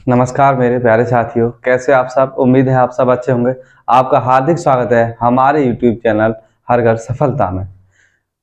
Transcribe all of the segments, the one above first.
नमस्कार मेरे प्यारे साथियों, कैसे आप सब। उम्मीद है आप सब अच्छे होंगे। आपका हार्दिक स्वागत है हमारे YouTube चैनल हर घर सफलता में।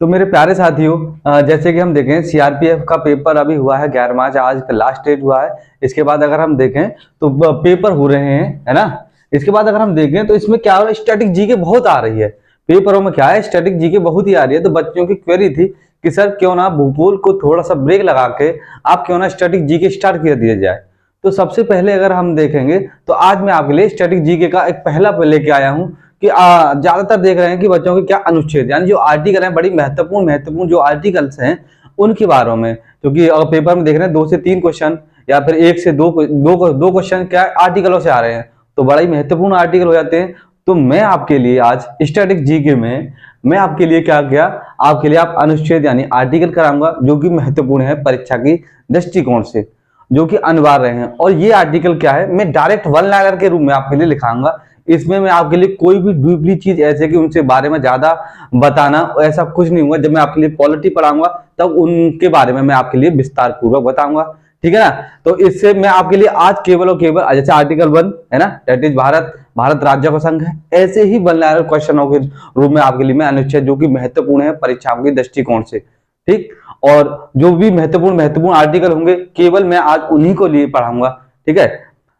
तो मेरे प्यारे साथियों, जैसे कि हम देखें सीआरपीएफ का पेपर अभी हुआ है 11 मार्च, आज का लास्ट डेट हुआ है। इसके बाद अगर हम देखें तो पेपर हो रहे हैं, है ना। इसके बाद अगर हम देखें तो इसमें क्या हो रहा है, स्टैटिक जीके बहुत आ रही है। पेपरों में क्या है, स्टैटिक जीके बहुत ही आ रही है। तो बच्चों की क्वेरी थी कि सर क्यों ना भूगोल को थोड़ा सा ब्रेक लगा के आप क्यों ना स्टैटिक जीके स्टार्ट कर दिया जाए। तो सबसे पहले अगर हम देखेंगे तो आज मैं आपके लिए स्टैटिक जीके का एक पहला लेके आया हूं कि ज्यादातर देख रहे हैं कि बच्चों के क्या अनुच्छेद यानी जो आर्टिकल हैं, बड़ी महत्वपूर्ण जो आर्टिकल्स हैं उनके बारे में, क्योंकि पेपर में देख रहे हैं 2 से 3 क्वेश्चन या फिर 1 से 2 क्वेश्चन क्या आर्टिकलों से आ रहे हैं, तो बड़ा ही महत्वपूर्ण आर्टिकल हो जाते हैं। तो मैं आपके लिए आज स्टैटिक जीके में मैं आपके लिए क्या किया, आपके लिए आप अनुच्छेद यानी आर्टिकल कराऊंगा जो कि महत्वपूर्ण है परीक्षा की दृष्टिकोण से, जो कि अनिवार्य हैं। और ये आर्टिकल क्या है, मैं डायरेक्ट वन लाइनर के रूप में आपके लिए लिखाऊंगा। इसमें मैं आपके लिए कोई भी डुप्ली चीज ऐसे कि उनसे बारे में ज्यादा बताना ऐसा कुछ नहीं हुआ। जब मैं आपके लिए पॉलिटी पढ़ाऊंगा तब उनके बारे में मैं आपके लिए विस्तार पूर्वक बताऊंगा, ठीक है ना। तो इससे मैं आपके लिए आज केवल और केवल जैसे आर्टिकल 1 है ना, दैट इज भारत राज्य का संघ है, ऐसे ही वन लाइनर क्वेश्चनों के रूप में आपके लिए मैं अनुच्छेद जो कि महत्वपूर्ण है परीक्षाओं के दृष्टिकोण से, ठीक। और जो भी महत्वपूर्ण आर्टिकल होंगे केवल मैं आज उन्हीं को लिए पढ़ाऊंगा, ठीक है,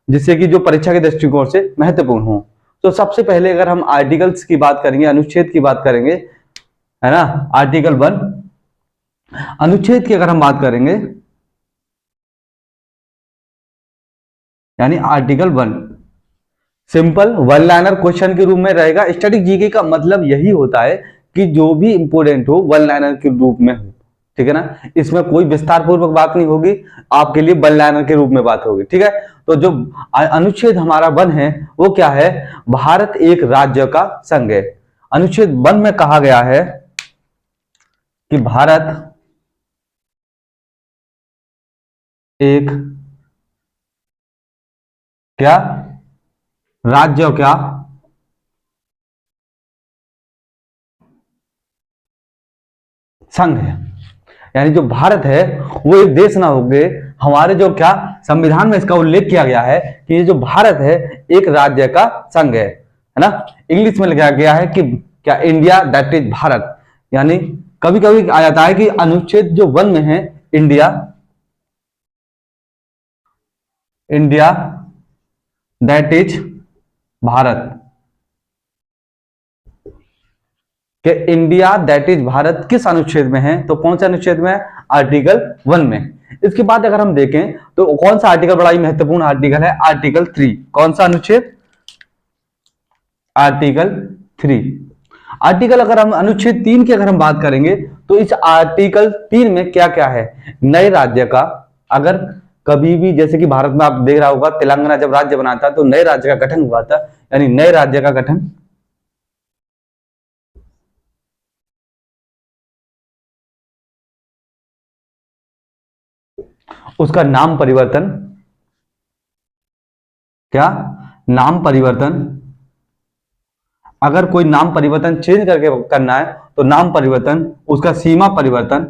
जिससे कि जो परीक्षा के दृष्टिकोण से महत्वपूर्ण हो। तो सबसे पहले अगर हम आर्टिकल्स की बात करेंगे, अनुच्छेद की बात करेंगे, है ना, आर्टिकल 1 अनुच्छेद की अगर हम बात करेंगे यानी article 1 simple one liner question के रूप में रहेगा। स्टैटिक जीके का मतलब यही होता है कि जो भी इंपोर्टेंट हो वन लाइनर के रूप में हो, ठीक है ना। इसमें कोई विस्तार पूर्वक बात नहीं होगी, आपके लिए वन लाइनर के रूप में बात होगी, ठीक है। तो जो अनुच्छेद हमारा 1 है वो क्या है, भारत एक राज्य का संघ है। अनुच्छेद 1 में कहा गया है कि भारत एक क्या राज्य क्या संघ है, यानी जो भारत है वो एक देश ना हो गए। हमारे जो क्या संविधान में इसका उल्लेख किया गया है कि ये जो भारत है एक राज्य का संघ है ना। इंग्लिश में लिखा गया है कि क्या, इंडिया दैट इज भारत। यानी कभी कभी आ जाता है कि अनुच्छेद जो 1 में है इंडिया दैट इज भारत, कि इंडिया दैट इज भारत किस अनुच्छेद में है, तो कौन से अनुच्छेद में है, आर्टिकल 1 में। इसके बाद अगर हम देखें तो कौन सा आर्टिकल बड़ा ही महत्वपूर्ण आर्टिकल है, आर्टिकल 3। कौन सा अनुच्छेद, आर्टिकल 3। आर्टिकल अगर हम अनुच्छेद 3 की अगर हम बात करेंगे तो इस आर्टिकल 3 में क्या क्या है, नए राज्य का, अगर कभी भी जैसे कि भारत में आप देख रहा होगा तेलंगाना जब राज्य बना था तो नए राज्य का गठन हुआ था, यानी नए राज्य का गठन, उसका नाम परिवर्तन, क्या, नाम परिवर्तन। अगर कोई नाम परिवर्तन चेंज करके करना है तो नाम परिवर्तन, उसका सीमा परिवर्तन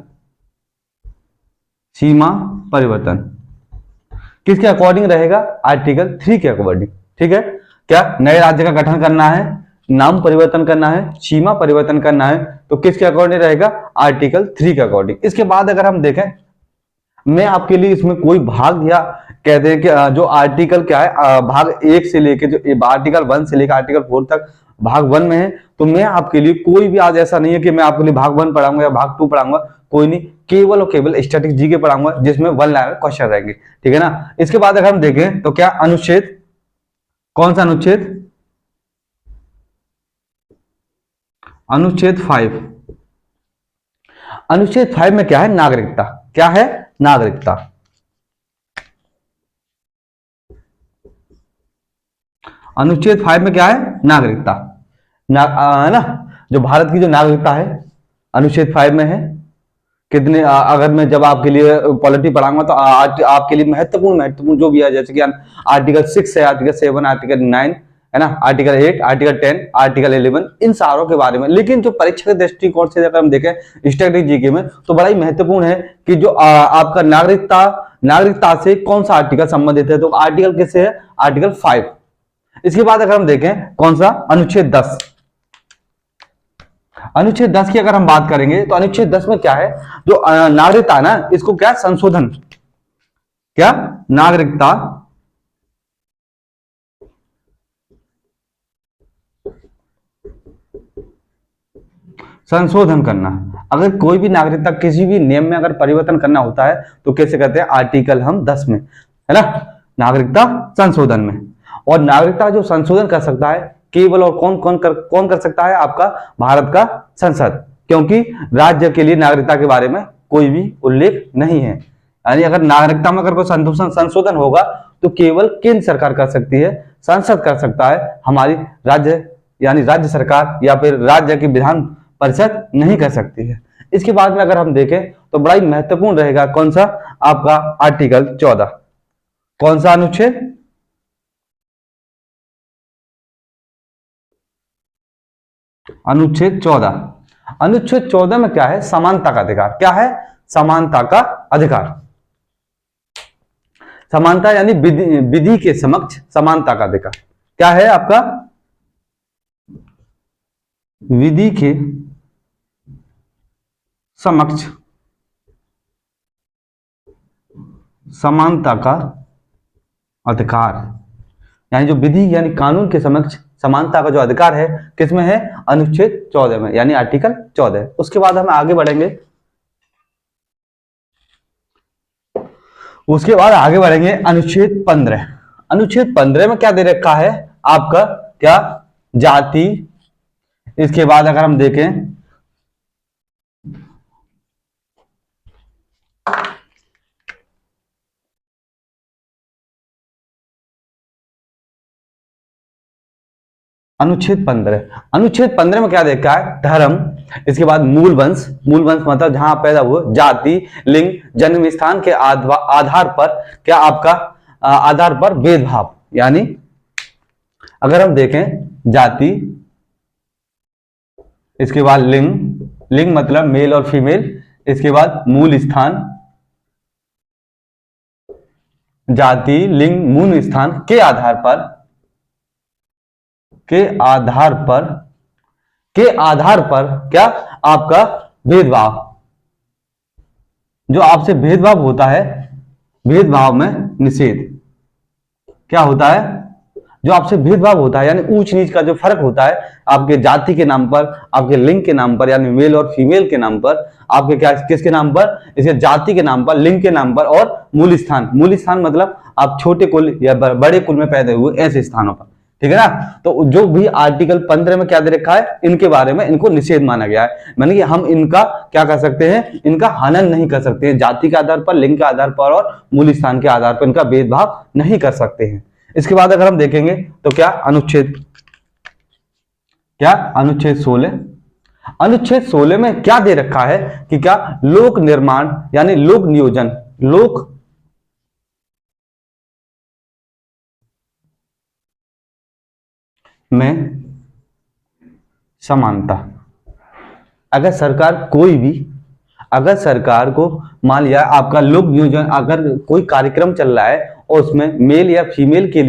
किसके अकॉर्डिंग रहेगा, आर्टिकल 3 के अकॉर्डिंग, ठीक है। क्या, नए राज्य का गठन करना है, नाम परिवर्तन करना है, सीमा परिवर्तन करना है, तो किसके अकॉर्डिंग रहेगा, आर्टिकल 3 के अकॉर्डिंग। इसके बाद अगर हम देखें, मैं आपके लिए इसमें कोई भाग या कहते हैं कि जो आर्टिकल क्या है, भाग 1 से लेके जो आर्टिकल 1 से लेकर आर्टिकल 4 तक भाग 1 में है, तो मैं आपके लिए कोई भी आज ऐसा नहीं है कि मैं आपके लिए भाग 1 पढ़ाऊंगा या भाग 2 पढ़ाऊंगा, कोई नहीं, केवल और केवल स्टैटिक जीके पढ़ाऊंगा जिसमें वन लाइनर क्वेश्चन रहेंगे, ठीक है ना। इसके बाद अगर हम देखें तो क्या, अनुच्छेद, कौन सा अनुच्छेद, अनुच्छेद 5। अनुच्छेद 5 में क्या है, नागरिकता। क्या है, नागरिकता। अनुच्छेद 5 में क्या है, नागरिकता, है ना। जो भारत की जो नागरिकता है अनुच्छेद 5 में है। कितने अगर मैं जब आपके लिए पॉलिटी पढ़ाऊंगा तो आपके लिए महत्वपूर्ण जो भी है, जैसे कि आर्टिकल 6 है, आर्टिकल 7, आर्टिकल 9 है ना, आर्टिकल 8, आर्टिकल 10, आर्टिकल 11, इन सारों के बारे में। लेकिन जो परीक्षा के दृष्टिकोण से अगर हम देखें स्टैटिक जीके में तो बड़ा ही महत्वपूर्ण है कि जो आपका नागरिकता नागरिकता से कौन सा आर्टिकल संबंधित है? तो आर्टिकल किससे है? आर्टिकल 5। इसके बाद अगर हम देखें कौन सा, अनुच्छेद 10। अनुच्छेद 10 की अगर हम बात करेंगे तो अनुच्छेद 10 में क्या है, जो नागरिकता है ना, इसको क्या संशोधन, क्या नागरिकता संशोधन करना। अगर कोई भी नागरिकता किसी भी नियम में अगर परिवर्तन करना होता है तो कैसे करते हैं? आर्टिकल हम 10 में, है ना, नागरिकता संशोधन में। और नागरिकता जो संशोधन कर सकता है केवल और कौन कर सकता है? आपका भारत का संसद, क्योंकि राज्य के लिए नागरिकता के बारे में कोई भी उल्लेख नहीं है। यानी अगर नागरिकता में अगर कोई संशोधन होगा तो केवल केंद्र सरकार कर सकती है, संसद कर सकता है, हमारी राज्य यानी राज्य सरकार या फिर राज्य की विधान परिषद नहीं कर सकती है। इसके बाद में अगर हम देखें तो बड़ा ही महत्वपूर्ण रहेगा कौन सा? आपका आर्टिकल 14। कौन सा अनुच्छेद? अनुच्छेद 14। अनुच्छेद 14 में क्या है? समानता का अधिकार। क्या है? समानता का अधिकार। समानता यानी विधि के समक्ष समानता का अधिकार। क्या है आपका? विधि के समक्ष समानता का अधिकार, यानी जो विधि यानी कानून के समक्ष समानता का जो अधिकार है किसमें है? अनुच्छेद 14 में, यानी आर्टिकल 14। उसके बाद हम आगे बढ़ेंगे, अनुच्छेद 15। अनुच्छेद 15 में क्या दे रखा है आपका? क्या? जाति। इसके बाद अगर हम देखें अनुच्छेद 15। अनुच्छेद 15 में क्या देखा है? धर्म। इसके बाद मूल वंश। मूल वंश मतलब जहां पैदा हुए, जाति, लिंग, जन्म स्थान के आधार पर क्या आपका आधार पर भेदभाव। यानी अगर हम देखें जाति, इसके बाद लिंग, लिंग मतलब मेल और फीमेल, इसके बाद मूल स्थान, जाति, लिंग, मूल स्थान के आधार पर क्या आपका भेदभाव, जो आपसे भेदभाव होता है, भेदभाव में निषेध। क्या होता है? जो आपसे भेदभाव होता है यानी ऊंच नीच का जो फर्क होता है आपके जाति के नाम पर, आपके लिंग के नाम पर, यानी मेल और फीमेल के नाम पर, आपके क्या किसके नाम पर? इसके जाति के नाम पर, लिंग के नाम पर, और मूल स्थान। मूल स्थान मतलब आप छोटे कुल या बड़े कुल में पैदा हुए ऐसे स्थानों पर, ठीक है ना। तो जो भी आर्टिकल 15 में क्या दे रखा है, इनके बारे में इनको निषेध माना गया है, माने कि हम इनका क्या कर सकते हैं? इनका हनन नहीं कर सकते हैं। जाति के आधार पर, लिंग के आधार पर और मूल स्थान के आधार पर इनका भेदभाव नहीं कर सकते हैं। इसके बाद अगर हम देखेंगे तो क्या अनुच्छेद 16। अनुच्छेद 16 में क्या दे रखा है कि क्या लोक निर्माण यानी लोक नियोजन, लोक में समानता। अगर सरकार को मान लिया आपका लोक नियोजन, अगर कोई कार्यक्रम चल रहा है और उसमें मेल या फीमेल के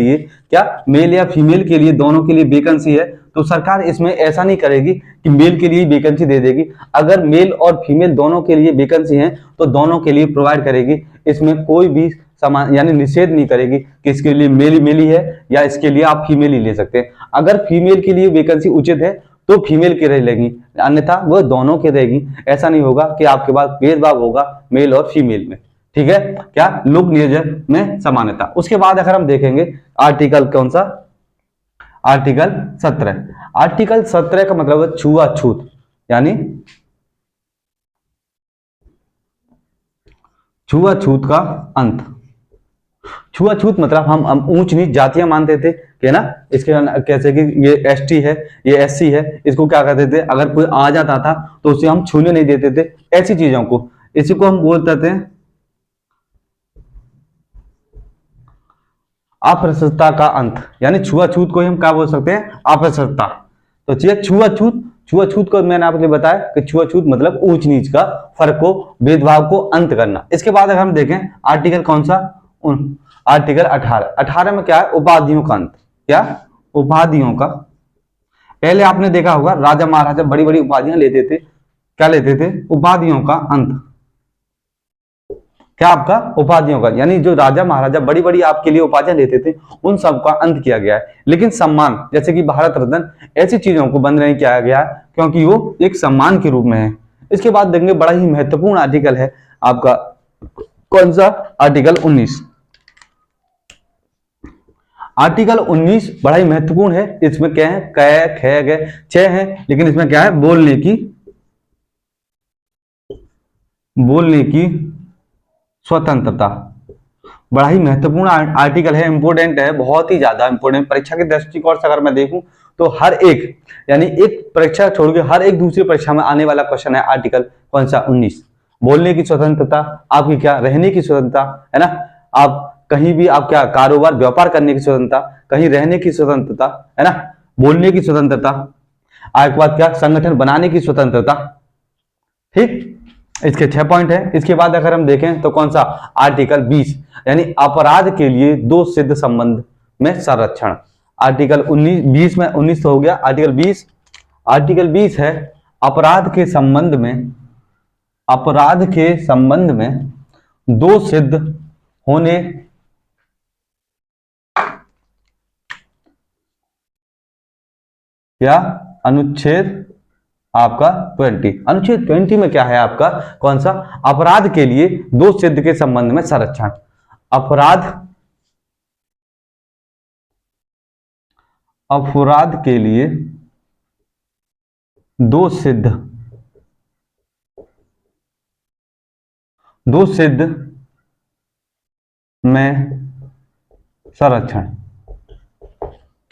लिए दोनों के लिए वैकेंसी है, तो सरकार इसमें ऐसा नहीं करेगी कि मेल के लिए वैकेंसी दे देगी। अगर मेल और फीमेल दोनों के लिए वैकेंसी है तो दोनों के लिए प्रोवाइड करेगी। इसमें कोई भी समान यानी निषेध नहीं करेगी कि इसके लिए मेल ही है या इसके लिए आप फीमेल ही ले सकते हैं। अगर फीमेल के लिए वैकेंसी उचित है तो फीमेल की रहेगी, अन्यथा वो दोनों की रहेगी। ऐसा नहीं होगा कि आपके पास भेदभाव होगा मेल और फीमेल में, ठीक है। क्या? लोक नियोजन में समानता। उसके बाद अगर हम देखेंगे आर्टिकल कौन सा? आर्टिकल 17। आर्टिकल 17 का मतलब है छुआछूत, यानी छुआछूत का अंत। छुआछूत मतलब हम ऊंच नीच जातियां मानते थे, है ना। इसके कैसे कि ये एसटी है, ये एससी है, इसको क्या करते थे? अगर कोई आ जाता था तो उसे हम छूने नहीं देते थे, ऐसी चीजों को। इसी को हम बोलते थे अप्रशस्तता का अंत, यानी छुआछूत को हम क्या बोल सकते हैं? अप्रशस्तता। तो छुआछूत छुआछूत को मैंने आपको बताया कि छुआछूत मतलब ऊंच नीच का, फर्क को, भेदभाव को अंत करना। इसके बाद अगर हम देखें आर्टिकल कौन सा, आर्टिकल 18। 18 में क्या है, उपाधियों का अंत। क्या, उपाधियों का। पहले आपने देखा होगा राजा महाराजा बड़ी बड़ी उपाधियां लेते थे, क्या लेते थे, उपाधियों का अंत। क्या आपका, उपाधियों का, यानी जो राजा महाराजा बड़ी बड़ी आपके लिए उपाधियां लेते थे उन सब का अंत किया गया है। लेकिन सम्मान जैसे कि भारत रत्न, ऐसी चीजों को बंद नहीं किया गया है क्योंकि वो एक सम्मान के रूप में है। इसके बाद देखेंगे बड़ा ही महत्वपूर्ण आर्टिकल है आपका कौन सा, आर्टिकल 19। आर्टिकल 19 बड़ा ही महत्वपूर्ण है। इसमें क्या है, क ख ग छ है, लेकिन इसमें क्या है, बोलने की स्वतंत्रता। बड़ा ही महत्वपूर्ण आर्टिकल है, इंपोर्टेंट है, बहुत ही ज्यादा इंपोर्टेंट। परीक्षा के दृष्टिकोण से अगर मैं देखूं तो हर एक, यानी एक परीक्षा छोड़ के हर एक दूसरी परीक्षा में आने वाला क्वेश्चन है आर्टिकल कौन सा, 19। बोलने की स्वतंत्रता, आपकी क्या, रहने की स्वतंत्रता, है ना, आप कहीं भी आप क्या, कारोबार व्यापार करने की स्वतंत्रता, कहीं रहने की स्वतंत्रता, है ना, बोलने की स्वतंत्रता, आपके बाद क्या, संगठन बनाने की स्वतंत्रता। ठीक, इसके 6 पॉइंट है। इसके बाद अगर हम देखें तो कौन सा, आर्टिकल 20, यानी अपराध के लिए दो सिद्ध संबंध में संरक्षण। आर्टिकल 20 में 19 तो हो गया, आर्टिकल 20 है अपराध के संबंध में दो सिद्ध होने या अनुच्छेद आपका 20। अनुच्छेद 20 में क्या है आपका कौन सा, अपराध के लिए दो सिद्ध के संबंध में संरक्षण। अपराध के लिए दो सिद्ध में संरक्षण।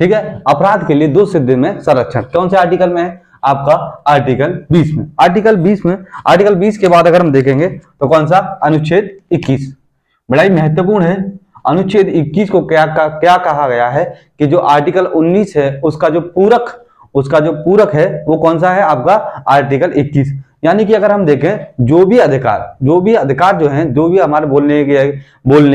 ठीक है, अपराध के लिए दो सिद्ध में संरक्षण कौन से आर्टिकल में है आपका, आर्टिकल 20 में। आर्टिकल 20 के बाद अगर हम देखेंगे तो कौन सा, अनुच्छेद 21। बड़ा ही महत्वपूर्ण है। अनुच्छेद 21 को क्या कहा गया है कि जो आर्टिकल 19 है उसका जो पूरक है वो कौन सा है आपका, आर्टिकल 21। यानी कि अगर हम देखें जो भी अधिकार जो हैं, जो भी हमारे बोलने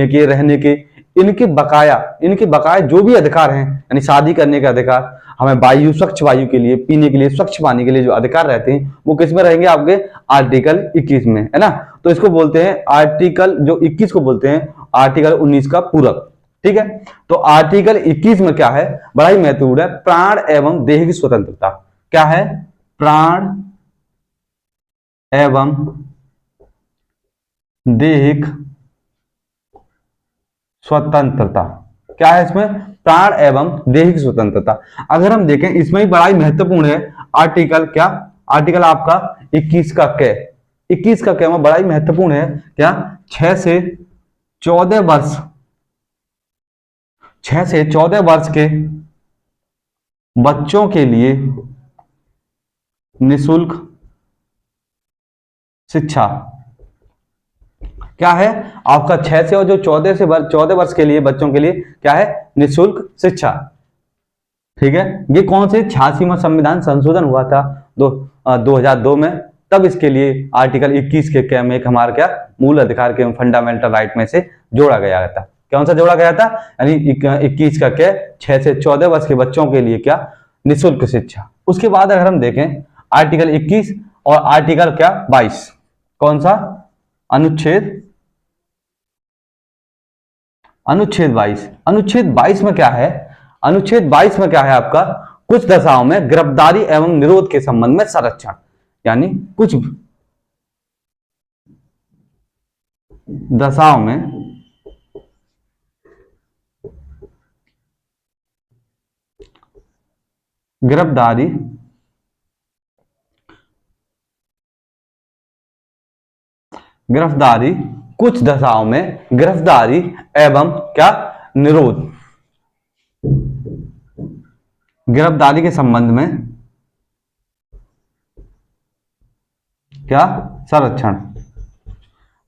के, रहने के, इनके बकाया जो भी अधिकार हैं, यानी शादी करने का अधिकार, हमें स्वच्छ वायु के लिए, पीने के लिए स्वच्छ पानी के लिए जो अधिकार रहते हैं वो किस में रहेंगे आपके, आर्टिकल 21 में, है ना। तो इसको बोलते हैं आर्टिकल, जो 21 को बोलते हैं आर्टिकल 19 का पूरक। ठीक है, तो आर्टिकल 21 में क्या है, बड़ा ही महत्वपूर्ण है, प्राण एवं देह की स्वतंत्रता। क्या है, प्राण एवं देहिक स्वतंत्रता। क्या है इसमें, प्राण एवं देहिक स्वतंत्रता। अगर हम देखें इसमें ही बड़ा ही महत्वपूर्ण है आर्टिकल, क्या, आर्टिकल आपका 21 का क में बड़ा ही महत्वपूर्ण है, क्या, 6 से 14 वर्ष के बच्चों के लिए निःशुल्क शिक्षा। क्या है आपका, 6 से और जो 14 वर्ष के लिए बच्चों के लिए क्या है, निःशुल्क शिक्षा। ठीक है, ये कौन से 86 में संविधान संशोधन हुआ था 2002 में, तब इसके लिए आर्टिकल 21 के में एक हमारा क्या, मूल अधिकार के फंडामेंटल राइट में से जोड़ा गया था। कौन सा जोड़ा गया था, यानी 21 का क्या, 6 से 14 वर्ष के बच्चों के लिए क्या, निःशुल्क शिक्षा। उसके बाद अगर हम देखें आर्टिकल 21 और आर्टिकल क्या, 22, कौन सा, अनुच्छेद 22। अनुच्छेद 22 में क्या है, अनुच्छेद 22 में क्या है आपका, कुछ दशाओं में गिरफ्तारी एवं निरोध के संबंध में संरक्षण। यानी कुछ दशाओं में गिरफ्तारी कुछ दशाओं में गिरफ्तारी एवं क्या, निरोध, गिरफ्तारी के संबंध में क्या, संरक्षण।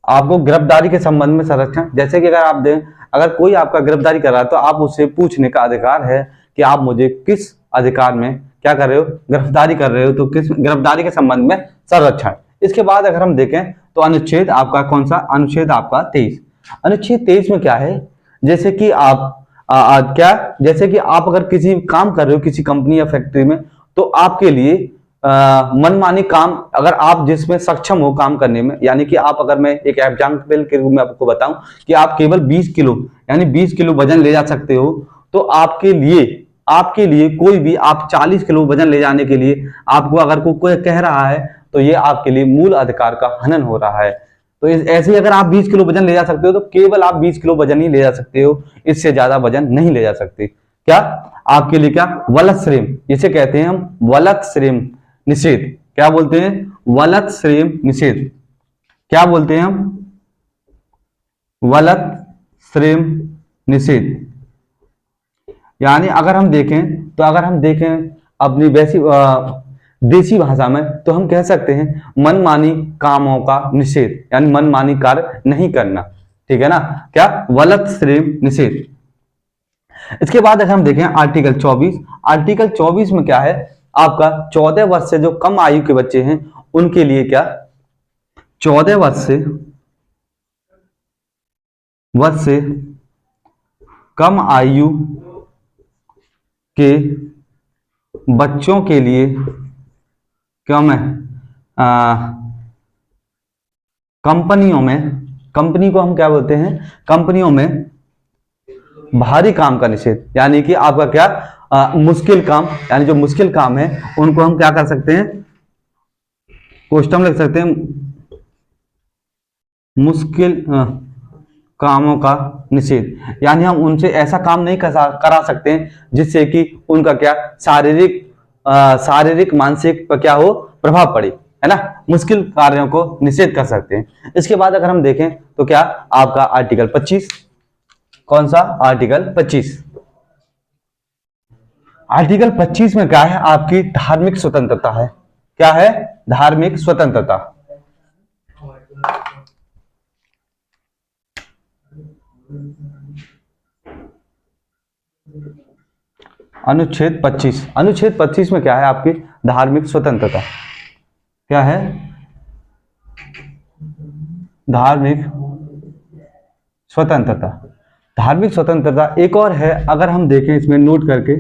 आपको गिरफ्तारी के संबंध में संरक्षण, जैसे कि अगर कोई आपका गिरफ्तारी कर रहा है तो आप उससे पूछने का अधिकार है कि आप मुझे किस अधिकार में क्या कर रहे हो, गिरफ्तारी कर रहे हो, तो किस गिरफ्तारी के संबंध में संरक्षण। इसके बाद अगर हम देखें तो अनुच्छेद आपका कौन सा, अनुच्छेद आपका 23। अनुच्छेद 23 में क्या है, जैसे कि आप जैसे कि आप अगर किसी काम कर रहे हो किसी कंपनी या फैक्ट्री में, तो आपके लिए मनमानी काम अगर आप जिसमें सक्षम हो काम करने में, यानी कि आप अगर मैं एक एग्जाम्पल के रूप में आपको बताऊं कि आप केवल 20 किलो यानी 20 किलो वजन ले जा सकते हो, तो आपके लिए कोई भी आप 40 किलो वजन ले जाने के लिए आपको अगर कोई कह रहा है तो ये आपके लिए मूल अधिकार का हनन हो रहा है। तो ऐसे ही अगर आप 20 किलो वजन ले जा सकते हो तो केवल आप 20 किलो वजन ही ले जा सकते हो, इससे ज्यादा वजन नहीं ले जा सकते। क्या आपके लिए क्या वलत श्रेम, इसे कहते हैं हम वलत श्रेम निषेध। क्या बोलते हैं, वलत श्रेम निषेध। क्या बोलते हैं हम, वलत श्रेम निषेध। यानी अगर हम देखें अपनी वैसी देसी भाषा में तो हम कह सकते हैं मनमानी कामों का निषेध, यानी मनमानी कार्य नहीं करना। ठीक है ना, क्या वलत श्रेम निषेध। इसके बाद अगर हम देखें आर्टिकल 24, आर्टिकल 24 में क्या है, आपका 14 वर्ष से जो कम आयु के बच्चे हैं उनके लिए क्या, 14 वर्ष से कम आयु के बच्चों के लिए क्या में कंपनी को हम क्या बोलते हैं, कंपनियों में भारी काम का निषेध। यानी कि आपका क्या मुश्किल काम, यानी जो मुश्किल काम है उनको हम क्या कर सकते हैं, क्वेश्चन लिख सकते हैं, मुश्किल कामों का निषेध। यानी हम उनसे ऐसा काम नहीं करा सकते हैं जिससे कि उनका क्या शारीरिक मानसिक पर क्या हो प्रभाव पड़े, है ना, मुश्किल कार्यों को निषेध कर सकते हैं। इसके बाद अगर हम देखें तो क्या आपका आर्टिकल 25, कौन सा, आर्टिकल 25। आर्टिकल 25 में क्या है, आपकी धार्मिक स्वतंत्रता है। क्या है, धार्मिक स्वतंत्रता। अनुच्छेद 25 में क्या है, आपकी धार्मिक स्वतंत्रता। क्या है, धार्मिक स्वतंत्रता। धार्मिक स्वतंत्रता एक और है, अगर हम देखें इसमें नोट करके,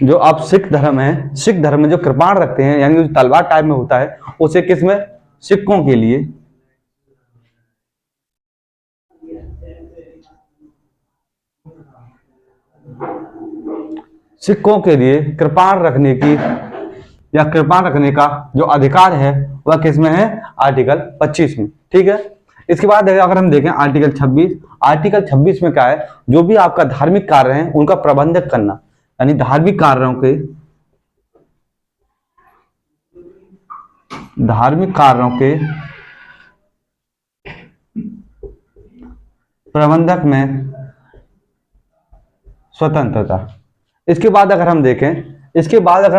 जो आप सिख धर्म है, सिख धर्म में जो कृपाण रखते हैं, यानी जो तलवार टाइप में होता है, उसे किसमें, सिखों के लिए कृपाण रखने की या कृपाण रखने का जो अधिकार है वह किसमें है, आर्टिकल 25 में। ठीक है, इसके बाद अगर हम देखें आर्टिकल 26, आर्टिकल 26 में क्या है, जो भी आपका धार्मिक कार्य है उनका प्रबंधक करना, यानी धार्मिक कार्यों के प्रबंधक में स्वतंत्रता। इसके बाद अगर हम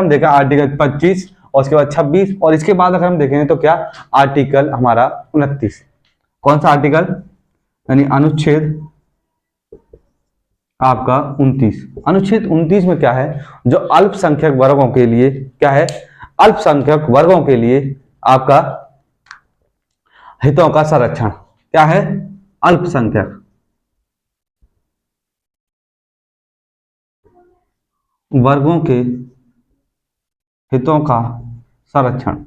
देखें आर्टिकल 25 और उसके बाद 26 और इसके बाद अगर हम देखें तो क्या, आर्टिकल हमारा 29। कौन सा आर्टिकल, यानी अनुच्छेद आपका 29। अनुच्छेद 29 में क्या है, जो अल्पसंख्यक वर्गों के लिए क्या है, अल्पसंख्यक वर्गों के लिए आपका हितों का संरक्षण। क्या है, अल्पसंख्यक वर्गों के हितों का संरक्षण।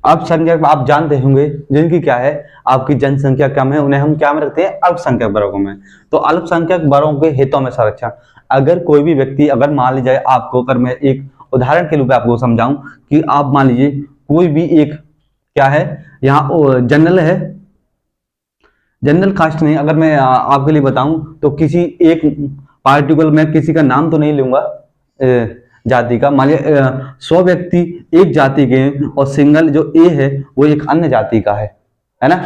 अल्पसंख्यक आप जानते होंगे जिनकी क्या है, आपकी जनसंख्या कम है, उन्हें हम क्या में रखते हैं, अल्पसंख्यक वर्गों में। तो अल्पसंख्यक वर्गों के हितों में संरक्षण। अगर कोई भी व्यक्ति, अगर मान लीजिए आपको, अगर मैं एक उदाहरण के रूप में आपको समझाऊं कि आप मान लीजिए कोई भी एक क्या है, यहाँ जनरल है, जनरल कास्ट नहीं, अगर मैं आपके लिए बताऊं तो किसी एक पार्टिकुलर, मैं किसी का नाम तो नहीं लूंगा जाति का, मान लीजिए 100 व्यक्ति एक जाति के हैं और सिंगल जो ए है वो एक अन्य जाति का है ना,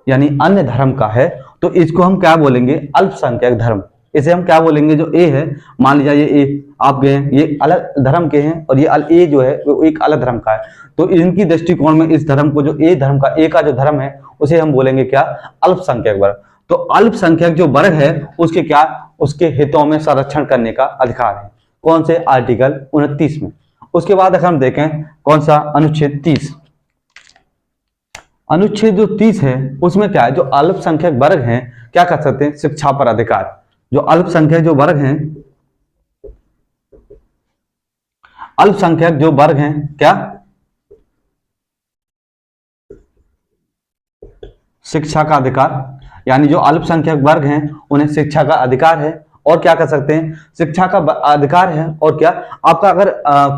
यानी अन्य धर्म का है, तो इसको हम क्या बोलेंगे, अल्पसंख्यक धर्म। इसे हम क्या बोलेंगे, जो ए है, मान लीजिए ये ए आप गए, ये अलग धर्म के हैं और ये ए जो है वो एक अलग धर्म का है, तो इनकी दृष्टिकोण में इस धर्म को, जो ए धर्म का, ए का जो धर्म है उसे हम बोलेंगे क्या, अल्पसंख्यक वर्ग। तो अल्पसंख्यक जो वर्ग है उसके क्या, उसके हितों में संरक्षण करने का अधिकार है। कौन से, आर्टिकल 29 में। उसके बाद अगर हम देखें कौन सा, अनुच्छेद 30। अनुच्छेद जो 30 है उसमें क्या है, जो अल्पसंख्यक वर्ग हैं क्या कर सकते हैं, शिक्षा पर अधिकार। जो अल्पसंख्यक जो वर्ग हैं, अल्पसंख्यक जो वर्ग हैं क्या, शिक्षा का अधिकार, यानी जो अल्पसंख्यक वर्ग हैं उन्हें शिक्षा का अधिकार है। और क्या कर सकते हैं, शिक्षा का अधिकार है। और क्या, आपका अगर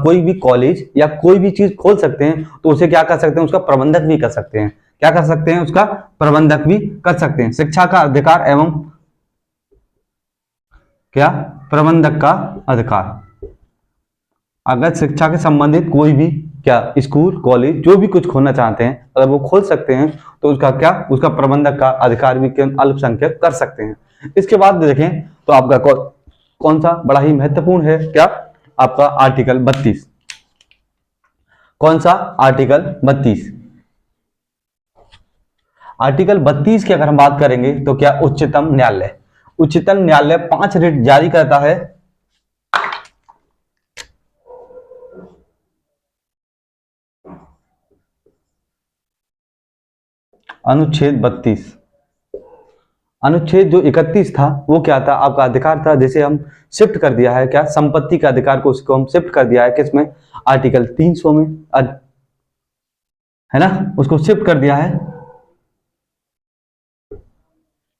कोई भी कॉलेज या कोई भी चीज खोल सकते हैं तो उसे क्या कर सकते हैं, उसका प्रबंधक भी कर सकते हैं। क्या कर सकते हैं, उसका प्रबंधक भी कर सकते हैं। शिक्षा का अधिकार एवं क्या, प्रबंधक का अधिकार। अगर शिक्षा के संबंधित कोई भी क्या, स्कूल कॉलेज जो भी कुछ खोलना चाहते हैं, अगर वो खोल सकते हैं तो उसका क्या, उसका प्रबंधक का अधिकार भी अल्पसंख्यक कर सकते हैं। इसके बाद देखें तो आपका कौन सा बड़ा ही महत्वपूर्ण है, क्या, आपका आर्टिकल 32। कौन सा, आर्टिकल 32। आर्टिकल 32 की अगर हम बात करेंगे तो क्या, उच्चतम न्यायालय। उच्चतम न्यायालय 5 रिट जारी करता है। अनुच्छेद 32। अनुच्छेद जो 31 था वो क्या था, आपका अधिकार था, जैसे हम शिफ्ट कर दिया है क्या, संपत्ति का अधिकार को उसको हम शिफ्ट कर दिया है किसमें, आर्टिकल 300 में, है ना, उसको शिफ्ट कर दिया है।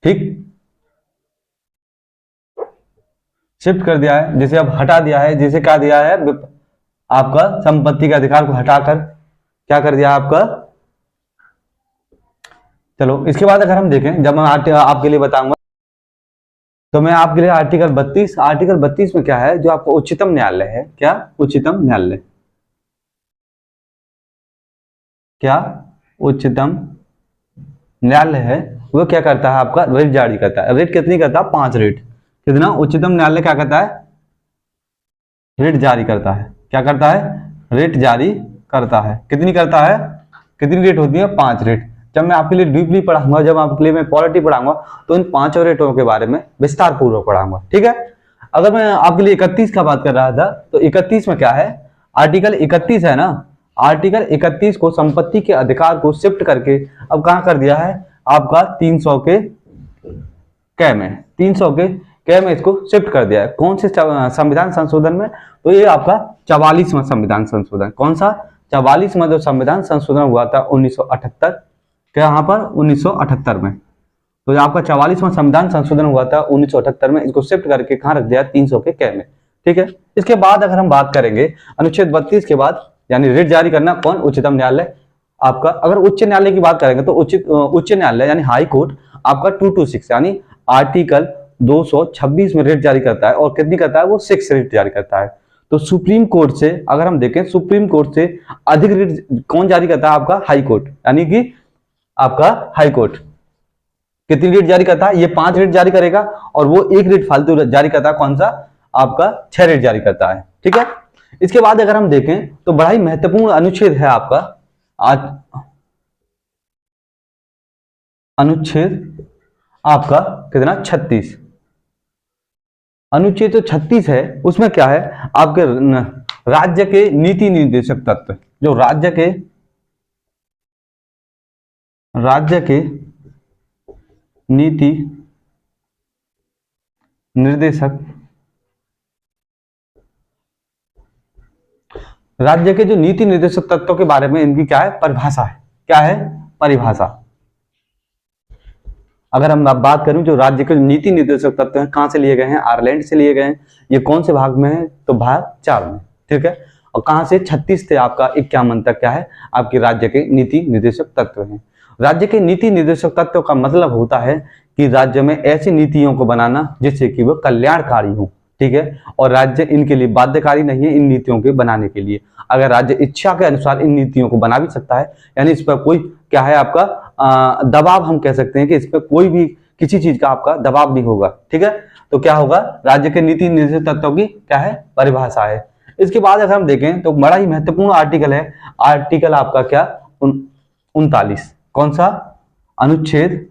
ठीक, शिफ्ट कर दिया है, जैसे अब हटा दिया है, जैसे क्या दिया है, आपका संपत्ति के अधिकार को हटाकर क्या कर दिया आपका। चलो इसके बाद अगर हम देखें, जब मैं आपके लिए बताऊंगा तो मैं आपके लिए आर्टिकल 32 में क्या है, जो आपका उच्चतम न्यायालय है, क्या, उच्चतम न्यायालय, क्या, उच्चतम न्यायालय है, वो क्या करता है, आपका रिट जारी करता है। रिट कितनी करता है, 5 रिट। कितना, उच्चतम न्यायालय क्या करता है, रिट जारी करता है। क्या करता है, रिट जारी करता है। कितनी करता है, कितनी रिट होती है, 5 रिट। जब मैं आपके लिए डीपली पढ़ाऊंगा, जब आपके लिए मैं पॉलिटी पढ़ाऊंगा तो इन 5 रेटों के बारे में विस्तार पूर्वक पढ़ाऊंगा। ठीक है, अगर मैं आपके लिए 31 का बात कर रहा था तो 31 में क्या है, आर्टिकल 31 है ना, आर्टिकल 31 को संपत्ति के अधिकार को शिफ्ट करके अब कहां कर दिया है, आपका 300 के कै में, 300 के कै में इसको शिफ्ट कर दिया है। कौन से संविधान संशोधन में, तो ये आपका 44वां संविधान संशोधन। कौन सा, 44वां जो संविधान संशोधन हुआ था 1978, क्या यहाँ पर 1978 में, तो आपका 44वां संविधान संशोधन हुआ था 1978 में, इसको शिफ्ट करके कहाँ रख दिया, 300 के कै में। ठीक है, इसके बाद अगर हम बात करेंगे अनुच्छेद 32 के बाद, यानी रिट जारी करना, कौन, उच्चतम न्यायालय। आपका अगर उच्च न्यायालय की बात करेंगे तो उच्च न्यायालय यानी हाई कोर्ट आपका 226 यानी आर्टिकल 226 में रिट जारी करता है। और कितनी करता है वो, 6 रिट जारी करता है। तो सुप्रीम कोर्ट से अगर हम देखें, सुप्रीम कोर्ट से अधिक रिट कौन जारी करता है, आपका हाई कोर्ट, यानी कि आपका हाई कोर्ट कितनी रिट जारी करता है, ये 5 रिट जारी करेगा, और वो 1 रिट फालतू जारी करता है, कौन सा, आपका 6 रिट जारी करता है। ठीक है, इसके बाद अगर हम देखें तो बड़ा ही महत्वपूर्ण अनुच्छेद है आपका आज, अनुच्छेद आपका कितना, 36। अनुच्छेद जो 36 है उसमें क्या है, आपके राज्य के नीति निर्देशक तत्व, जो राज्य के नीति निर्देशक, राज्य के जो नीति निर्देशक तत्वों के बारे में इनकी क्या है, परिभाषा है। क्या है, परिभाषा। अगर हम बात करूं, जो राज्य के नीति निर्देशक तत्व हैं कहां से लिए गए हैं, आयरलैंड से लिए गए हैं। ये कौन से भाग में है, तो भाग 4 में। ठीक है, और कहां से, 36 से आपका 51 तक क्या है, आपके राज्य के नीति निर्देशक तत्व हैं। राज्य के नीति निर्देशक तत्व का मतलब होता है कि राज्य में ऐसी नीतियों को बनाना जिससे कि वो कल्याणकारी हो। ठीक है, और राज्य इनके लिए बाध्यकारी नहीं है इन नीतियों के बनाने के लिए। अगर राज्य इच्छा के अनुसार इन नीतियों को बना भी सकता है, यानी इस पर कोई क्या है, आपका दबाव, हम कह सकते हैं कि इस पर कोई भी किसी चीज का आपका दबाव नहीं होगा। ठीक है, तो क्या होगा, राज्य के नीति निर्देशक तत्वों की क्या है, परिभाषा है। इसके बाद अगर हम देखें तो बड़ा ही महत्वपूर्ण आर्टिकल है, आर्टिकल आपका क्या, 39। कौन सा, अनुच्छेद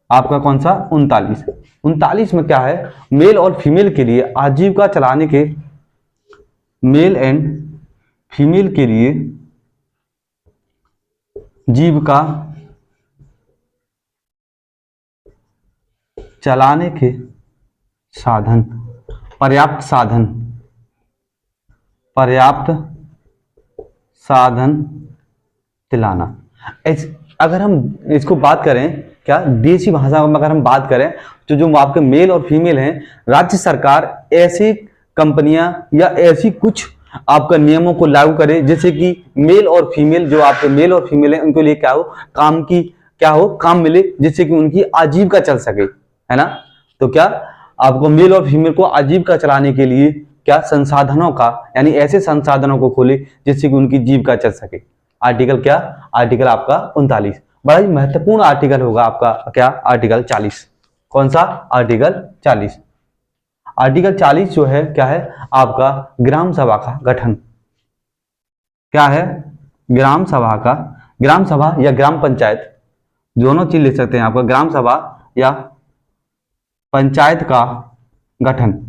आपका कौन सा 39। 39 में क्या है, मेल और फीमेल के लिए आजीविका चलाने के, मेल एंड फीमेल के लिए जीविका चलाने के साधन, पर्याप्त साधन, पर्याप्त साधन दिलाना। अगर हम इसको बात करें, क्या देसी भाषा में अगर हम बात करें तो जो आपके मेल और फीमेल हैं, राज्य सरकार ऐसी कंपनियां या ऐसी कुछ आपका नियमों को लागू करे जैसे कि मेल और फीमेल, जो आपके मेल और फीमेल हैं उनके लिए क्या हो, काम की क्या हो, काम मिले जिससे कि उनकी आजीविका चल सके, है ना। तो क्या आपको मेल और फीमेल को आजीविका चलाने के लिए क्या संसाधनों का, यानी ऐसे संसाधनों को खोले जिससे कि उनकी जीविका चल सके। आर्टिकल क्या, आर्टिकल आपका 39। बड़ा ही महत्वपूर्ण आर्टिकल होगा आपका क्या, आर्टिकल 40। कौन सा, आर्टिकल 40। आर्टिकल 40 जो है क्या है आपका, ग्राम सभा का गठन। क्या है, ग्राम सभा का, ग्राम सभा या ग्राम पंचायत दोनों चीज ले सकते हैं आपका, ग्राम सभा या पंचायत का गठन।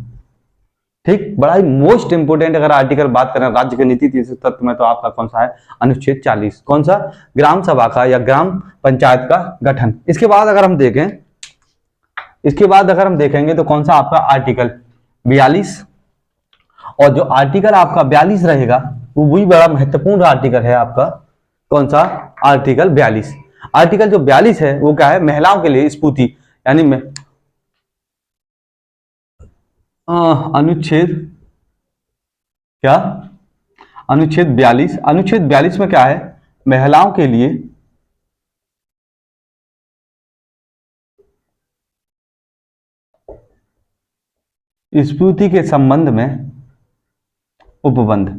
ठीक, बड़ा ही मोस्ट इंपोर्टेंट अगर आर्टिकल बात करें राज्य के नीति तत्व में तो आपका कौन सा है, अनुच्छेद 40। कौन सा, ग्राम सभा का या ग्राम पंचायत का गठन। इसके बाद अगर हम देखें, इसके बाद अगर हम देखेंगे तो कौन सा आपका आर्टिकल 42। और जो आर्टिकल आपका 42 रहेगा वो भी बड़ा महत्वपूर्ण आर्टिकल है आपका, कौन सा, आर्टिकल 42। आर्टिकल जो 42 है वो क्या है, महिलाओं के लिए स्फूर्ति, यानी अनुच्छेद क्या, अनुच्छेद 42। अनुच्छेद 42 में क्या है, महिलाओं के लिए स्फूर्ति के संबंध में उपबंध।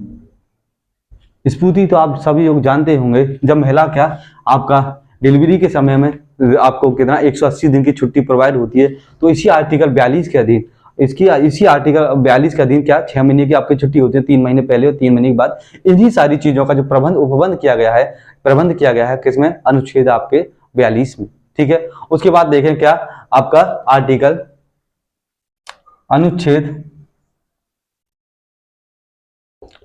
स्फूर्ति तो आप सभी लोग जानते होंगे, जब महिला क्या आपका डिलीवरी के समय में आपको कितना 180 दिन की छुट्टी प्रोवाइड होती है, तो इसी आर्टिकल 42 के अधीन, इसी आर्टिकल 42 के अधीन क्या 6 महीने की आपकी छुट्टी होती है, 3 महीने पहले और 3 महीने के बाद। इन्हीं सारी चीजों का जो उपबंध किया गया है, प्रबंध किया गया है किसमें, अनुच्छेद आपके 42 में। ठीक है, उसके बाद देखें क्या आपका आर्टिकल, अनुच्छेद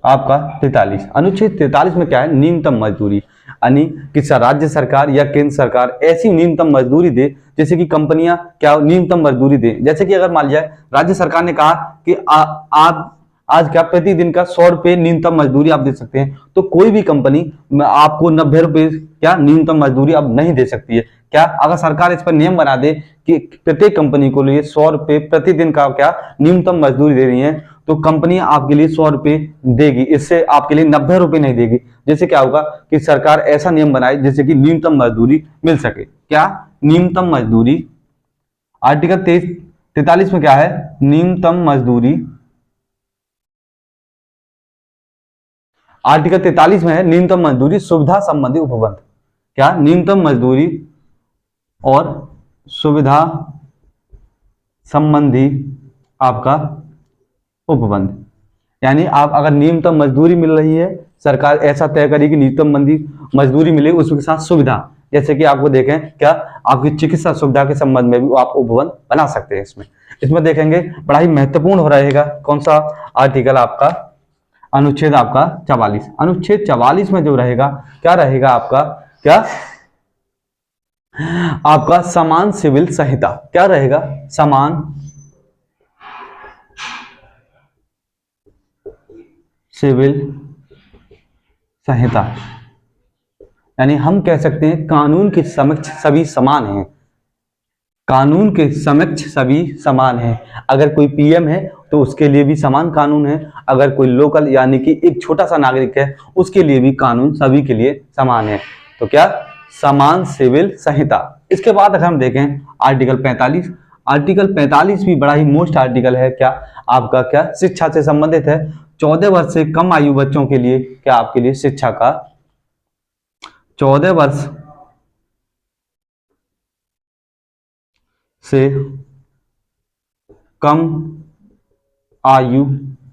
आपका 43। अनुच्छेद 43 में क्या है, न्यूनतम मजदूरी, यानी कि राज्य सरकार या केंद्र सरकार ऐसी न्यूनतम मजदूरी दे जैसे कि कंपनियां क्या न्यूनतम मजदूरी दे। जैसे कि अगर मान लिया राज्य सरकार ने कहा कि आप आज क्या प्रतिदिन का 100 रुपए न्यूनतम मजदूरी आप दे सकते हैं, तो कोई भी कंपनी आपको 90 रुपए क्या न्यूनतम मजदूरी अब नहीं दे सकती है। क्या अगर सरकार इस पर नियम बना दे कि प्रत्येक कंपनी को लिए 100 रुपए प्रतिदिन का क्या न्यूनतम मजदूरी दे रही है, तो कंपनी आपके लिए 100 रुपए देगी, इससे आपके लिए 90 रुपए नहीं देगी। जैसे क्या होगा कि सरकार ऐसा नियम बनाए जिससे कि न्यूनतम मजदूरी मिल सके। क्या, न्यूनतम मजदूरी। आर्टिकल 43 में क्या है, न्यूनतम मजदूरी। आर्टिकल 43 में है न्यूनतम मजदूरी सुविधा संबंधी उपबंध। क्या, न्यूनतम मजदूरी और सुविधा संबंधी आपका उपबंध, यानी आप अगर न्यूनतम मजदूरी मिल रही है, सरकार ऐसा तय करेगी न्यूनतम मजदूरी मिले, उसके साथ सुविधा, जैसे कि आपको देखें क्या आपकी चिकित्सा सुविधा के संबंध में भी आप उपबंध बना सकते हैं। इसमें देखेंगे बड़ा ही महत्वपूर्ण हो रहेगा कौन सा आर्टिकल आपका, अनुच्छेद आपका 44। अनुच्छेद 44 में जो रहेगा क्या रहेगा आपका, क्या आपका समान सिविल संहिता। क्या रहेगा, समान सिविल संहिता, यानी हम कह सकते हैं कानून के समक्ष सभी समान हैं, कानून के समक्ष सभी समान हैं। अगर कोई पीएम है तो उसके लिए भी समान कानून है, अगर कोई लोकल यानी कि एक छोटा सा नागरिक है उसके लिए भी कानून सभी के लिए समान है। तो क्या, समान सिविल संहिता। इसके बाद अगर हम देखें आर्टिकल 45। आर्टिकल 45 भी बड़ा ही मोस्ट आर्टिकल है, क्या आपका क्या शिक्षा से संबंधित है। 14 वर्ष से कम आयु बच्चों के लिए क्या आपके लिए शिक्षा का, 14 वर्ष से कम आयु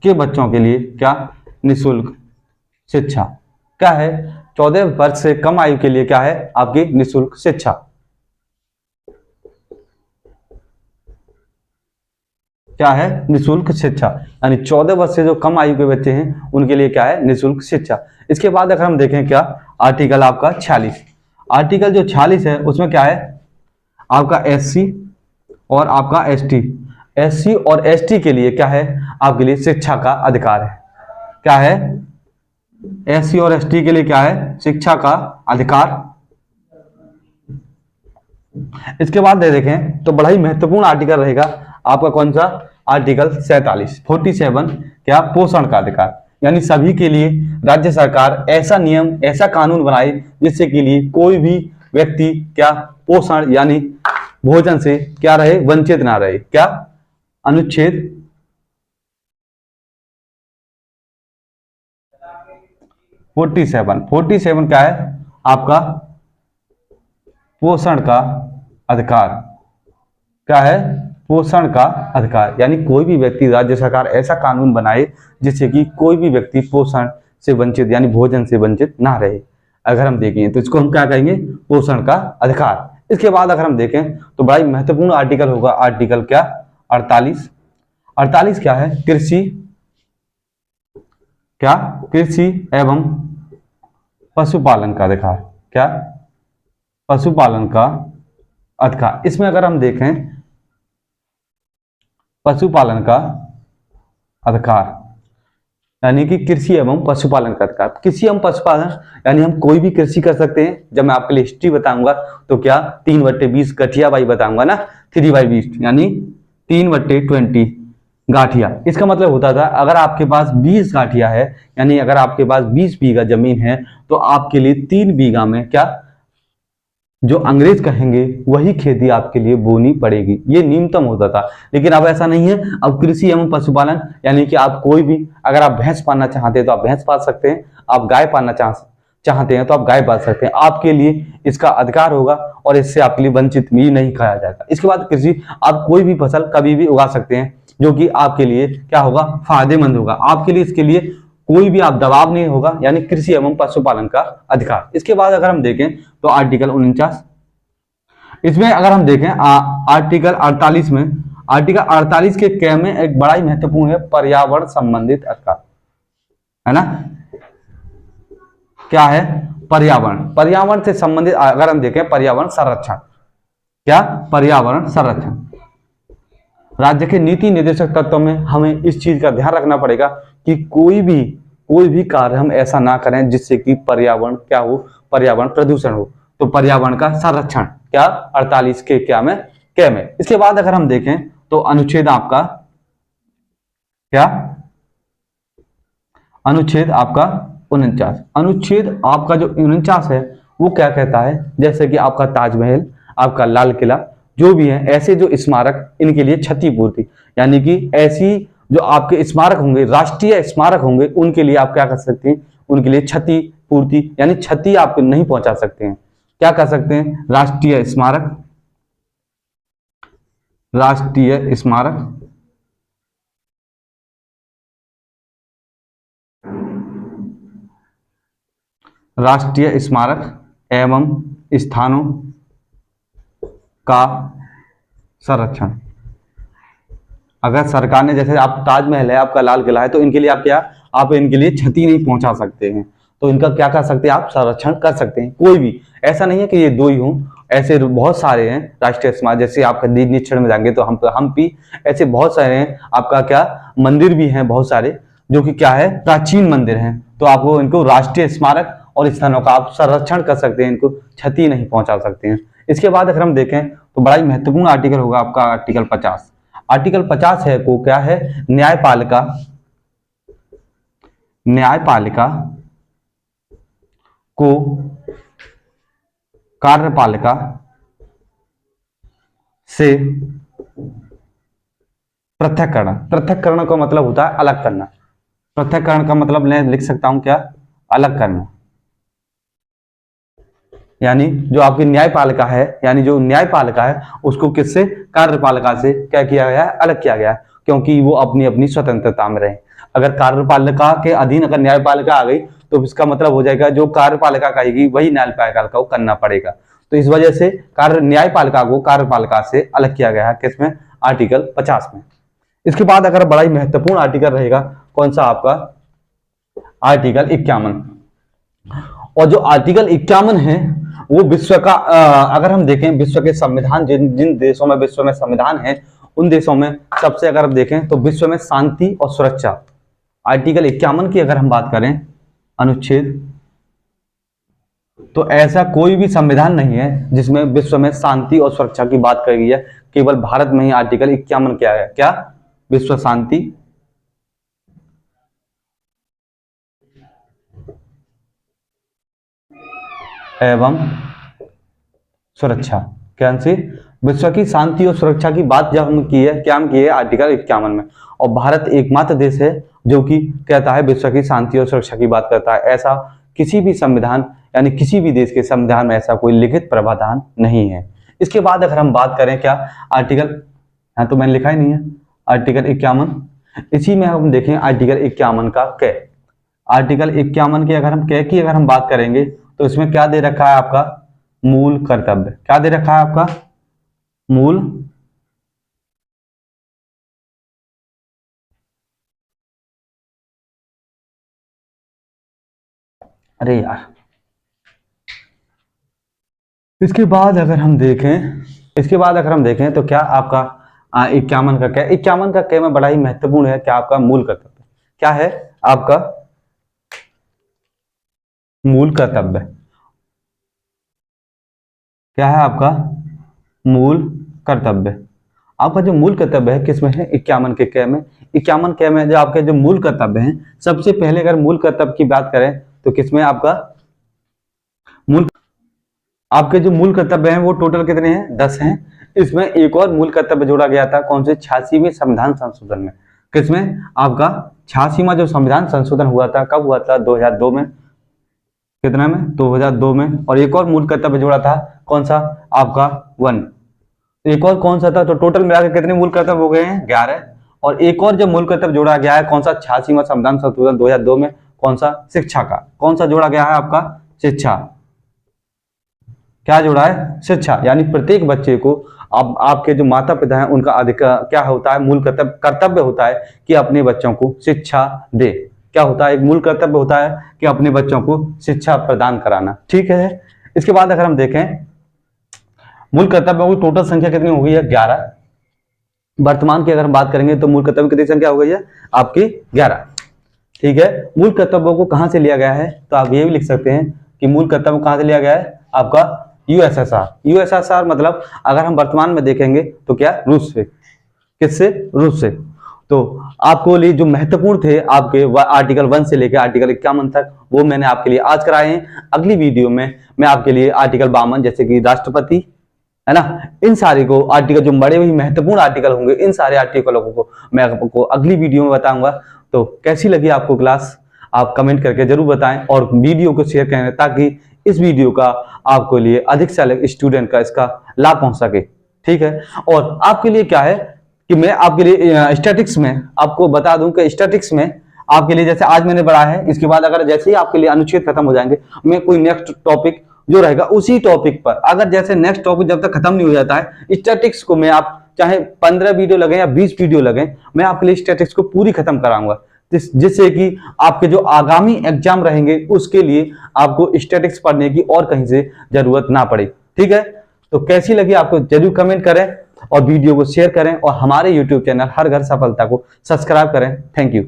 के बच्चों के लिए क्या निःशुल्क शिक्षा। क्या है, 14 वर्ष से कम आयु के लिए क्या है आपकी निःशुल्क शिक्षा। क्या है, निःशुल्क शिक्षा, यानी 14 वर्ष से जो कम आयु के बच्चे हैं उनके लिए क्या है, निःशुल्क शिक्षा। इसके बाद अगर हम देखें क्या, आर्टिकल आपका 46, आर्टिकल जो 46 है उसमें क्या है, आपका एससी और आपका एसटी, एससी और एसटी के लिए क्या है, आपके लिए शिक्षा का अधिकार है। क्या है, एससी और एसटी के लिए क्या है, शिक्षा का अधिकार। इसके बाद देखें तो बड़ा ही महत्वपूर्ण आर्टिकल रहेगा आपका कौन सा, आर्टिकल 47 क्या, पोषण का अधिकार, यानी सभी के लिए राज्य सरकार ऐसा नियम ऐसा कानून बनाए जिससे के लिए कोई भी व्यक्ति क्या, पोषण यानी भोजन से क्या रहे, वंचित ना रहे। क्या, अनुच्छेद 47 क्या है आपका, पोषण का अधिकार। क्या है, पोषण का अधिकार, यानी कोई भी व्यक्ति, राज्य सरकार ऐसा कानून बनाए जिससे कि कोई भी व्यक्ति पोषण से वंचित यानी भोजन से वंचित ना रहे। अगर हम देखें तो इसको हम क्या कहेंगे, पोषण का अधिकार। इसके बाद अगर हम देखें तो बड़ा ही महत्वपूर्ण आर्टिकल होगा, आर्टिकल क्या, 48 क्या है, कृषि, क्या, कृषि एवं पशुपालन का अधिकार। क्या, पशुपालन का अधिकार। इसमें अगर हम देखें पशुपालन का अधिकार यानी कि कृषि एवं पशुपालन का अधिकार। कृषि एवं पशुपालन यानी हम कोई भी कृषि कर सकते हैं। जब मैं आपके लिए हिस्ट्री बताऊंगा तो क्या 3/20 गठिया बाई बताऊंगा ना, 3/20 यानी 3/20 गाठिया। इसका मतलब होता था अगर आपके पास 20 गाठिया है, यानी अगर आपके पास 20 बीघा जमीन है तो आपके लिए 3 बीघा में क्या, जो अंग्रेज कहेंगे वही खेती आपके लिए बोनी पड़ेगी। ये न्यूनतम होता था, लेकिन अब ऐसा नहीं है। अब कृषि एवं पशुपालन यानी कि आप कोई भी, अगर आप भैंस पालना चाहते हैं तो आप भैंस पाल सकते हैं, आप गाय पालना चाहते हैं तो आप गाय पाल सकते हैं। आपके लिए इसका अधिकार होगा और इससे आपके लिए वंचित भी नहीं खाया जाएगा। इसके बाद कृषि, आप कोई भी फसल कभी भी उगा सकते हैं जो कि आपके लिए क्या होगा, फायदेमंद होगा। आपके लिए इसके लिए कोई भी आप दबाव नहीं होगा, यानी कृषि एवं पशुपालन का अधिकार। इसके बाद अगर हम देखें तो आर्टिकल 49, इसमें अगर हम देखें आर्टिकल 48 में, आर्टिकल 48 के क में एक बड़ा ही महत्वपूर्ण है, पर्यावरण संबंधित अधिकार, है ना। क्या है, पर्यावरण से संबंधित अगर हम देखें, पर्यावरण संरक्षण। क्या, पर्यावरण संरक्षण। राज्य के नीति निर्देशक तत्वों में हमें इस चीज का ध्यान रखना पड़ेगा कि कोई भी कार्य हम ऐसा ना करें जिससे कि पर्यावरण क्या हो, पर्यावरण प्रदूषण हो। तो पर्यावरण का संरक्षण क्या, 48 के क्या में, क में। इसके बाद अगर हम देखें तो अनुच्छेद आपका क्या, अनुच्छेद आपका 49, अनुच्छेद आपका जो 49 है वो क्या कहता है, जैसे कि आपका ताजमहल, आपका लाल किला, जो भी है ऐसे जो स्मारक, इनके लिए क्षतिपूर्ति, यानी कि ऐसी जो आपके स्मारक होंगे, राष्ट्रीय स्मारक होंगे, उनके लिए आप क्या कर सकते हैं, उनके लिए क्षतिपूर्ति यानी क्षति आप नहीं पहुंचा सकते हैं। क्या कर सकते हैं, राष्ट्रीय स्मारक, राष्ट्रीय स्मारक, राष्ट्रीय स्मारक एवं स्थानों का संरक्षण। अगर सरकार ने, जैसे आप ताजमहल है, आपका लाल किला है, तो इनके लिए आप क्या, आप इनके लिए क्षति नहीं पहुंचा सकते हैं, तो इनका क्या कर सकते हैं, आप संरक्षण कर सकते हैं। कोई भी, ऐसा नहीं है कि ये 2 ही हों, ऐसे बहुत सारे हैं राष्ट्रीय स्मारक। जैसे आप निरीक्षण में जाएंगे तो हम भी ऐसे बहुत सारे हैं। आपका क्या, मंदिर भी हैं बहुत सारे जो कि क्या है, प्राचीन मंदिर हैं, तो आपको इनको राष्ट्रीय स्मारक और स्थानों का आप संरक्षण कर सकते हैं, इनको क्षति नहीं पहुंचा सकते हैं। इसके बाद अगर हम देखें तो बड़ा ही महत्वपूर्ण आर्टिकल होगा आपका आर्टिकल 50। आर्टिकल 50 है को क्या है, न्यायपालिका, न्यायपालिका को कार्यपालिका से पृथक्करण। पृथक्करण का मतलब होता है अलग करना। पृथक्करण का मतलब मैं लिख सकता हूं क्या, अलग करना। यानी जो आपकी न्यायपालिका है, यानी जो न्यायपालिका है उसको किससे, कार्यपालिका से क्या किया गया है, अलग किया गया है, क्योंकि वो अपनी अपनी स्वतंत्रता में रहे। अगर कार्यपालिका के अधीन अगर न्यायपालिका आ गई तो इसका मतलब हो जाएगा जो कार्यपालिका कहेगी वही न्यायपालिका को करना पड़ेगा। तो इस वजह से न्यायपालिका को कार्यपालिका से अलग किया गया है, किसमें, आर्टिकल 50 में। इसके बाद अगर बड़ा ही महत्वपूर्ण आर्टिकल रहेगा कौन सा आपका आर्टिकल 51। और जो आर्टिकल 51 है वो विश्व का अगर हम देखें विश्व के संविधान जिन जिन देशों में विश्व में संविधान है उन देशों में सबसे अगर हम देखें तो विश्व में शांति और सुरक्षा, आर्टिकल 51 की अगर हम बात करें अनुच्छेद, तो ऐसा कोई भी संविधान नहीं है जिसमें विश्व में शांति और सुरक्षा की बात करी गई है। केवल भारत में ही आर्टिकल 51 क्या है, क्या विश्व शांति एवं सुरक्षा, क्या सी विश्व की शांति और सुरक्षा की बात जब हम की है, क्या हम की है आर्टिकल 51 में। और भारत एकमात्र देश है जो कि कहता है विश्व की शांति और सुरक्षा की बात करता है। ऐसा किसी भी संविधान यानी किसी भी देश के संविधान में ऐसा कोई लिखित प्रावधान नहीं है। इसके बाद अगर हम बात करें क्या आर्टिकल, यहाँ तो मैंने लिखा ही नहीं है आर्टिकल 51, इसी में हम देखें आर्टिकल 51 का कै, आर्टिकल 51 की अगर हम कै की अगर हम बात करेंगे तो इसमें क्या दे रखा है आपका मूल कर्तव्य, क्या दे रखा है आपका मूल अरे यार। इसके बाद अगर हम देखें तो क्या आपका 51 का क्या, 51 का क्या में बड़ा ही महत्वपूर्ण है क्या आपका मूल कर्तव्य, क्या है आपका मूल कर्तव्य, क्या है आपका मूल कर्तव्य। आपका जो मूल कर्तव्य है किसमें है 51 के कै में, 51 कै में जो आपके जो मूल कर्तव्य हैं, सबसे पहले अगर मूल कर्तव्य की बात करें तो किसमें आपका मूल, आपके जो मूल कर्तव्य हैं वो टोटल कितने हैं 10 हैं। इसमें एक और मूल कर्तव्य जोड़ा गया था कौन से 86वें संविधान संशोधन में, किसमें आपका 86वां जो संविधान संशोधन हुआ था कब हुआ था 2002 में, कितना में 2002 में। और एक और मूल कर्तव्य जोड़ा था कौन सा आपका 1, एक और कौन सा था, तो टोटल मिलाकर कितने मूल कर्तव्य हो गए हैं 11। और एक और जो मूल कर्तव्य जोड़ा गया है कौन सा 86वां संविधान संशोधन 2002 में, कौन सा शिक्षा का, कौन सा जोड़ा गया है आपका शिक्षा, क्या जोड़ा है शिक्षा। यानी प्रत्येक बच्चे को अब आपके जो माता पिता हैं उनका अधिकार क्या होता है मूल कर्तव्य होता है कि अपने बच्चों को शिक्षा दे, क्या होता है एक मूल कर्तव्य होता है कि अपने बच्चों को शिक्षा प्रदान कराना, ठीक है। इसके बाद अगर हम देखें मूल कर्तव्यों की टोटल संख्या कितनी हो गई है 11, वर्तमान की अगर हम बात करेंगे तो मूल कर्तव्य कितनी संख्या हो गई है आपकी 11, ठीक है। मूल कर्तव्यों को कहां से लिया गया है, तो आप ये भी लिख सकते हैं कि मूल कर्तव्य कहां से लिया गया है आपका यूएसएसआर, यूएसएसआर मतलब अगर हम वर्तमान में देखेंगे तो क्या रूस से, किससे रूस से। तो आपको लिए जो महत्वपूर्ण थे आपके आर्टिकल 1 से लेकर आर्टिकल 51 तक वो मैंने आपके लिए आज कराए हैं। अगली वीडियो में मैं आपके लिए आर्टिकल 52 जैसे कि राष्ट्रपति है ना, इन सारे को आर्टिकल जो बड़े हुए महत्वपूर्ण आर्टिकल होंगे इन सारे आर्टिकलों को मैं आपको अगली वीडियो में बताऊंगा। तो कैसी लगी आपको क्लास आप कमेंट करके जरूर बताएं और वीडियो को शेयर करें ताकि इस वीडियो का आपको लिए अधिक से अधिक स्टूडेंट का इसका लाभ पहुंच सके, ठीक है। और आपके लिए क्या है कि मैं आपके लिए स्टैटिक्स में आपको बता दूं कि स्टैटिक्स में आपके लिए जैसे आज मैंने पढ़ा है, इसके बाद अगर जैसे ही आपके लिए अनुच्छेद खत्म हो जाएंगे मैं कोई नेक्स्ट टॉपिक जो रहेगा उसी टॉपिक पर, अगर जैसे नेक्स्ट टॉपिक जब तक खत्म नहीं हो जाता है स्टैटिक्स को मैं आप चाहे 15 वीडियो लगे या 20 वीडियो लगे मैं आपके लिए स्टैटिक्स को पूरी खत्म कराऊंगा, जिससे कि आपके जो आगामी एग्जाम रहेंगे उसके लिए आपको स्टैटिक्स पढ़ने की और कहीं से जरूरत ना पड़े, ठीक है। तो कैसी लगी आपको जरूर कमेंट करें और वीडियो को शेयर करें और हमारे YouTube चैनल हर घर सफलता को सब्सक्राइब करें। Thank you.